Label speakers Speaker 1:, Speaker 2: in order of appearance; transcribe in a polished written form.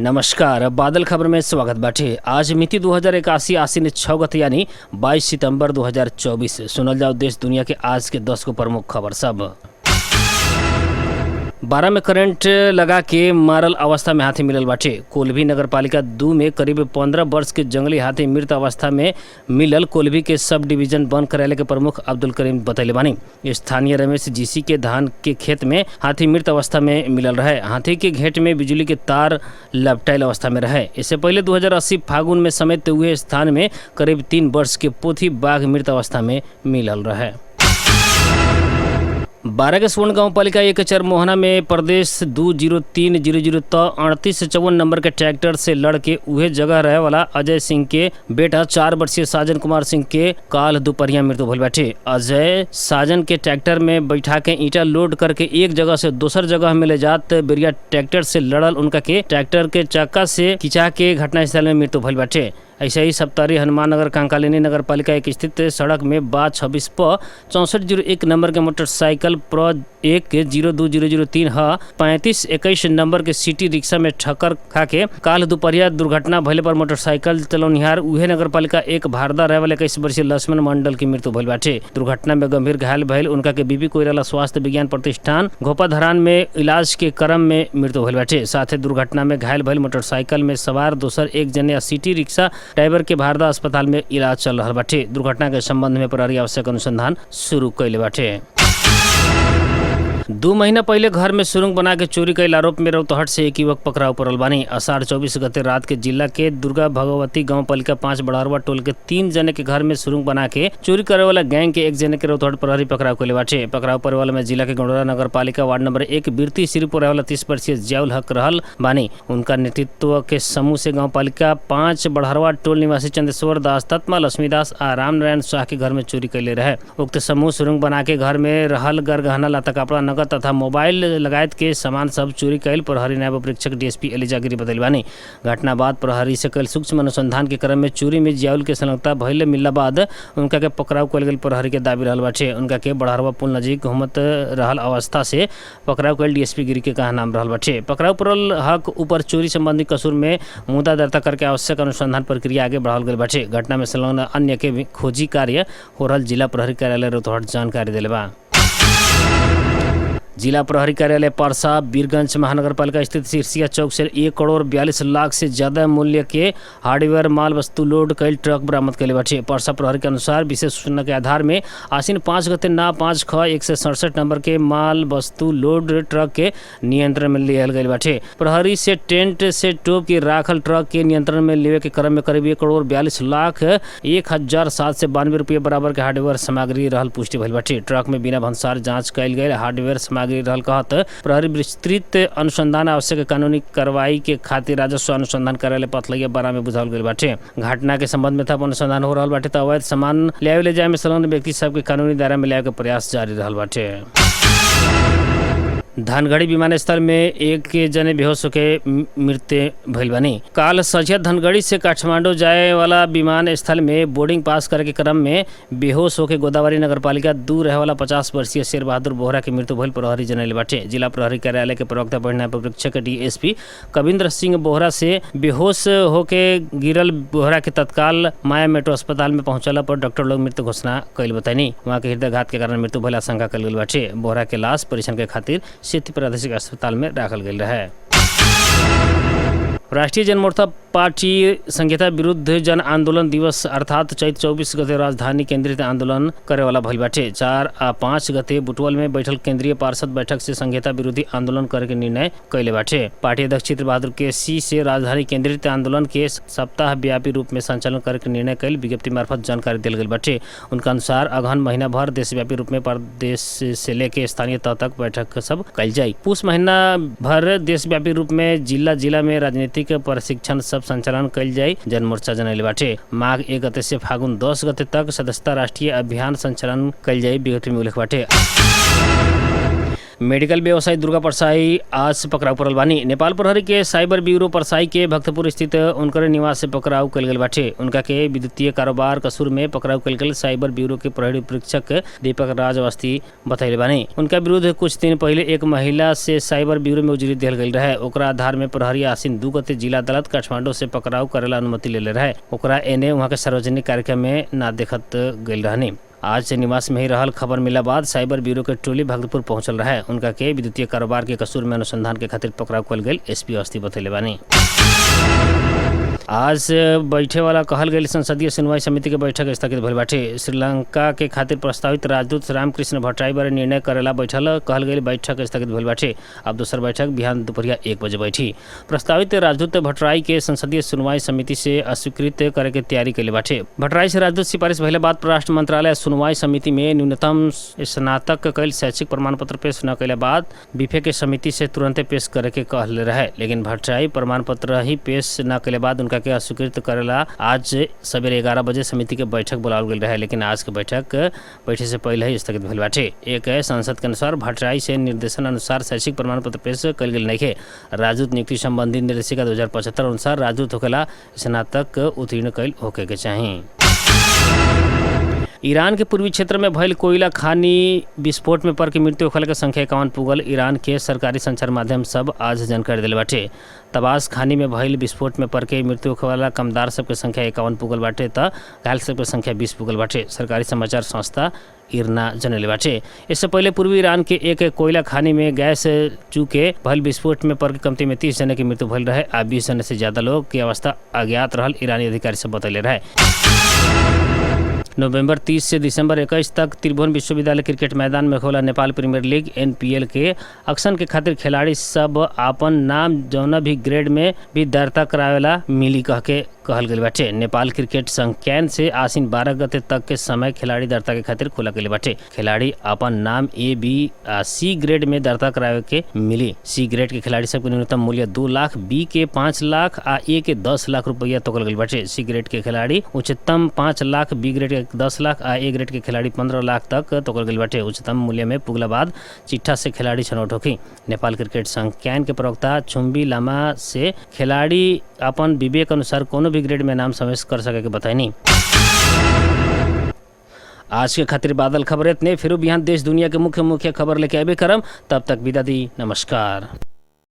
Speaker 1: नमस्कार, बादल खबर में स्वागत बाटे। आज मिति 2081 आसीन 6 गते यानी 22 सितंबर 2024। सुनल जाओ देश दुनिया के आज के 10 को प्रमुख खबर सब। 12 में करंट लगा के मारल अवस्था में हाथी मिलल बाटे। कोल्भी नगर पालिका 2 में करीब 15 वर्ष के जंगली हाथी मृत अवस्था में मिलल। कोल्भी के सब डिवीजन बंद कराने के प्रमुख अब्दुल करीम बतैले बानी। स्थानीय रमेश जीसी के धान के खेत में हाथी मृत अवस्था में मिलल रहे। हाथी के घेंट में बिजली के तार लपटाइल अवस्था में रहे। इससे पहले 2080 फागुन में समेत हुए स्थान में करीब 3 वर्ष के पोथी बाघ मृत अवस्था में मिलल रहे। 12 के स्वर्ण गांव पालिका 1 चर मोहना में प्रदेश 20300 3854 नंबर के ट्रैक्टर से लड़ के उहे जगह रहे वाला अजय सिंह के बेटा 4 वर्षीय साजन कुमार सिंह के काल दोपहरिया मृत्यु भइल बाटे। अजय साजन के ट्रैक्टर में बैठा के ईंटा लोड करके एक जगह से दूसर जगह में ले जात बेरिया ट्रैक्टर से लड़ल उनका के ट्रैक्टर के चक्का से खिंचा के घटनास्थल में मृत्यु भइल बाटे। ऐसे ही सप्तारी हनुमान नगर कंकालिनी नगर पालिका 1 स्थित सड़क में 26 प 6401 नंबर के मोटरसाइकिल प्र 10203 ह 3521 नंबर के सिटी रिक्शा में ठक्कर खा के काल दोपहरिया दुर्घटना भइले पर मोटरसाइकिल चलौनिहार उहे नगर पालिका 1 भारदा रहे वाले 21 वर्षीय लक्ष्मण मंडल की मृत्यु भइल बाटे। दुर्घटना में गंभीर घायल भइल उनका के बीबी कोइराला स्वास्थ्य विज्ञान प्रतिष्ठान घोपाधरान में इलाज के क्रम में मृत्यु भइल बाटे। साथ ही दुर्घटना में घायल भइल मोटरसाइकिल में सवार दोसर एक जने सिटी रिक्शा ड्राइवर के भारदा अस्पताल में इलाज चल रहा बाटे। दुर्घटना के संबंध में प्रहरी आवश्यक अनुसंधान शुरू कैले बाटे। 2 महीना पहले घर में सुरंग बना के चोरी कैल आरोप में रौतहट से एक युवक पकड़ाव पड़ल बानी। आषाढ़ 24 गते रात के जिला के दुर्गा भगवती गांव पालिका 5 बड़हरवा टोल के 3 जने के घर में सुरंग बना के चोरी करे वाला गैंग के एक जने के रौतहट प्रहरी पकड़ाव कैले बाटे। पकड़ाव पड़े वाला में जिला के गंडोरा नगर पालिका वार्ड नंबर 1 बिरती सिरीपुर वाला 30 वर्षीय जियाउल हक रहल बानी। उनका नेतृत्व के समूह से गाँव पालिका 5 बड़हरवा टोल निवासी चंदेश्वर दास, तत्मा लक्ष्मीदास आ राम नारायण शाह के घर में चोरी कैले रहे। उक्त समूह सुरंग बना के घर में रहल गरगहना लता कपड़ा नगद तथा मोबाइल लगायत के सामान सब चोरी कैल प्रहरी नायब परीक्षक डीएसपी एलिजा गिरी बतैले बानी। घटना बाद प्रहरी से कल सूक्ष्म अनुसंधान के क्रम में चोरी में जियाउल के संलग्नता भइले मिलला बाद उनका के पकड़ाव कैल गेल प्रहरी के दाबी रहल बाटे। उनका के बड़हरवा पुल नजीक घूमत रहल अवस्था से पकड़ाव कैल डीएसपी गिरी के कहा नाम रहल बाटे। पकड़ाव पड़ल हक ऊपर चोरी संबंधी कसूर में मुद्दा दर्ता करके आवश्यक अनुसंधान प्रक्रिया आगे बढ़ाल गेल बाटे। घटना में संलग्न अन्य के भी खोजी कार्य हो रहल जिला प्रहरी कार्यालय रौतहट जानकारी दिले बा। जिला प्रहरी कार्यालय परसा बीरगंज महानगर पालिका स्थित सिरसिया चौक से 1 करोड़ 42 लाख से ज्यादा मूल्य के हार्डवेयर माल वस्तु लोड कैल ट्रक बरामद कैले बाटे। परसा प्रहरी के अनुसार विशेष सूचना के आधार में आसीन 5 गते ना 5 ख 167 नंबर के माल वस्तु लोड ट्रक के नियंत्रण में लियल गई बाटे। प्रहरी से टेंट से टोप के राखल ट्रक के नियंत्रण में लेवे के क्रम में करीब 1 करोड़ 42 लाख 100792 रुपये बराबर के हार्डवेयर सामग्री रहल पुष्टि भइल बाटे। ट्रक में बिना भंसार जांच कैल गए हार्डवेयर सामग्री रहल कहत प्रहरी विस्तृत अनुसंधान आवश्यक कानूनी कार्रवाई के खातिर राजस्व अनुसंधान कार्यालय पथलैया 12 में बुझावल गइल बाटे। घटना के संबंध में थप अनुसंधान हो रहल बाटे त अवैध सामान ले जाए में संलग्न व्यक्ति सबके कानूनी दायरा में लावे के प्रयास जारी रहल बाटे। धनगढ़ी विमानस्थल में एक जने बेहोश होके मृत्यु भइल बानी। काल सझिया धनगढ़ी से काठमांडू जाए वाला विमान स्थल में बोर्डिंग पास करे के क्रम में बेहोश होके गोदावरी नगर पालिका 2 रहे वाला 50 वर्षीय शेर बहादुर बोहरा की मृत्यु भइल प्रहरी जनैले बाटे। जिला प्रहरी कार्यालय के प्रवक्ता बढ़िया परीक्षक डीएसपी कविंद्र सिंह बोहरा से बेहोश होके गिरल बोहरा के तत्काल माया मेट्रो अस्पताल में पहुंचला पर डॉक्टर लोग मृत्यु घोषणा कैल बतानी। वहाँ के हृदयघात के कारण मृत्यु भइल आशंका कल गेल बाटे। बोहरा के लाश परीक्षण के खातिर सिटी प्रादेशिक अस्पताल में राखल गेल रहे। राष्ट्रीय जनमोर्चा पार्टी संहिता विरुद्ध जन आंदोलन दिवस अर्थात चैत 24 गते राजधानी केंद्रित आंदोलन करे वाला भइल बाटे। 4 आ 5 गते बुटवल में बैठल केंद्रीय पार्षद बैठक से संहिता विरोधी आंदोलन करे के निर्णय कैले बाटे। पार्टी अध्यक्ष चित्र बहादुर केसी से राजधानी केंद्रित आंदोलन के सप्ताह व्यापी रूप में संचालन करे के निर्णय कैल विज्ञप्ति मार्फत जानकारी दिल गई बाटे। उनका अनुसार अगहन महीना भर देशव्यापी रूप में प्रदेश से लेके स्थानीय तह तक बैठक सब कैल जाये। पुष महीना भर देशव्यापी रूप में जिला में राजनीतिक प्रशिक्षण सब संचालन कैल जाए जनमोर्चा जनैले बाटे। माघ 1 गते से फागुन 10 गते तक सदस्यता राष्ट्रीय अभियान संचालन कैल जाए विज्ञप्ति में उल्लेख बाटे। मेडिकल व्यवसायी दुर्गा परसाई आज से पकड़ाऊ पड़ल बानी। नेपाल प्रहरी के साइबर ब्यूरो परसाई के भक्तपुर स्थित उनकर निवास से पकड़ाऊ कल गल बाटे। उनका के विद्युतीय कारोबार कसूर में पकड़ाऊ कल गल साइबर ब्यूरो के प्रहरी परीक्षक दीपक राज अवस्थी बतैले बानी। उनका विरुद्ध कुछ दिन पहले एक महिला से साइबर ब्यूरो में उजरी दिल गई रहे। ओकरा आधार में प्रहरी आसीन 2 गते जिला अदालत काठमांडू से पकड़ाऊ करेला अनुमति ले रहे। ओकरा एने वहाँ के सार्वजनिक कार्यक्रम में ना देखत गई रहनी। आज से निवास में ही रहल खबर मिला बाद साइबर ब्यूरो के टोली भक्तपुर पहुंचल रहे। उनका के विद्युतीय कारोबार के कसूर में अनुसंधान के खातिर पकड़ाऊ कल गई एसपी अवस्थी बतैले बानी। आज बैठे वाला कहल गई संसदीय सुनवाई समिति के बैठक स्थगित भइल बाटे। श्रीलंका के खातिर प्रस्तावित राजदूत रामकृष्ण भट्टराई बारे निर्णय करेला बैठल कहल गई बैठक स्थगित भइल बाटे। अब दूसर बैठक बिहान दोपहरिया 1 बजे बैठी। प्रस्तावित राजदूत भट्टराई के संसदीय सुनवाई समिति से अस्वीकृत करे के तैयारी कैले बाटे। भट्टराई से राजदूत सिफारिश भइले बाद परराष्ट्र मंत्रालय सुनवाई समिति में न्यूनतम स्नातक कैल शैक्षिक प्रमाण पत्र पेश न कैले बाद बीफे के समिति से तुरंत पेश करे के कहले रहे। लेकिन भट्टराई प्रमाण पत्र ही पेश न कैले बाद उनका के अस्वीकृत करेला आज सवेरे 11 बजे समिति के बैठक बुलावल गई रहे। लेकिन आज के बैठक बैठे से पहले ही स्थगित भइल बाटे। एक सांसद के अनुसार भट्टराई से निर्देशन अनुसार शैक्षिक प्रमाण पत्र पेश कल गई नहीं है। राजदूत नियुक्ति संबंधी निर्देशिका 2075 अनुसार राजदूत होकेला स्नातक उत्तीर्ण कैल होके के चाहिए। ईरान के पूर्वी क्षेत्र में भइल कोयला खानी विस्फोट में पर के मृत्यु होखला के संख्या 51 पुगल। ईरान के सरकारी संचार माध्यम सब आज जानकारी दिले बाटे। तबास खानी में भइल विस्फोट में पर के मृत्यु होखला कमदार सब के संख्या 51 पुगल बाटे त घायल सब के संख्या 20 पुगल बाटे। सरकारी समाचार संस्था इरना जनले बाटे। इससे पहले पूर्वी ईरान के एक कोयला खानी में गैस चूके भइल विस्फोट में पर के कमती में 30 जने की मृत्यु भइल रहे। आ 20 जने से ज्यादा लोग की अवस्था अज्ञात रहल ईरानी अधिकारी सब बतैले रहे। नवंबर 30 से दिसंबर 21 तक त्रिभुवन विश्वविद्यालय क्रिकेट मैदान में होला नेपाल प्रीमियर लीग NPL के अक्सन के खातिर खिलाड़ी सब आपन नाम जौना भी ग्रेड में भी दर्ता करावेला मिली कह के कहल गई बाटे। नेपाल क्रिकेट संघ कैन से आसीन 12 गते तक के समय खिलाड़ी दर्ता के खातिर खुला गई बाटे। खिलाड़ी अपन नाम A, B, C ग्रेड में दर्ता करावे के मिली। C ग्रेड के खिलाड़ी सब के न्यूनतम मूल्य 2 लाख, B के 5 लाख आ A के 10 लाख रुपया तोकल गई बाटे। C ग्रेड के खिलाड़ी उच्चतम 5 लाख, B ग्रेड के 10 लाख आ A ग्रेड के खिलाड़ी 15 लाख तक तोकल गई बाटे। उच्चतम मूल्य में पुगला बाद चिट्ठा से खिलाड़ी छनौट होखी। नेपाल क्रिकेट संघ कैन के प्रवक्ता छुम्बी लामा से खिलाड़ी अपन विवेक अनुसार कोनो भी ग्रेड में नाम समावेश कर सके के बताइनी। आज के खातिर बादल खबर इतने। फिर बिहान देश दुनिया के मुख्य खबर लेके आबे करम। तब तक विदा दी। नमस्कार।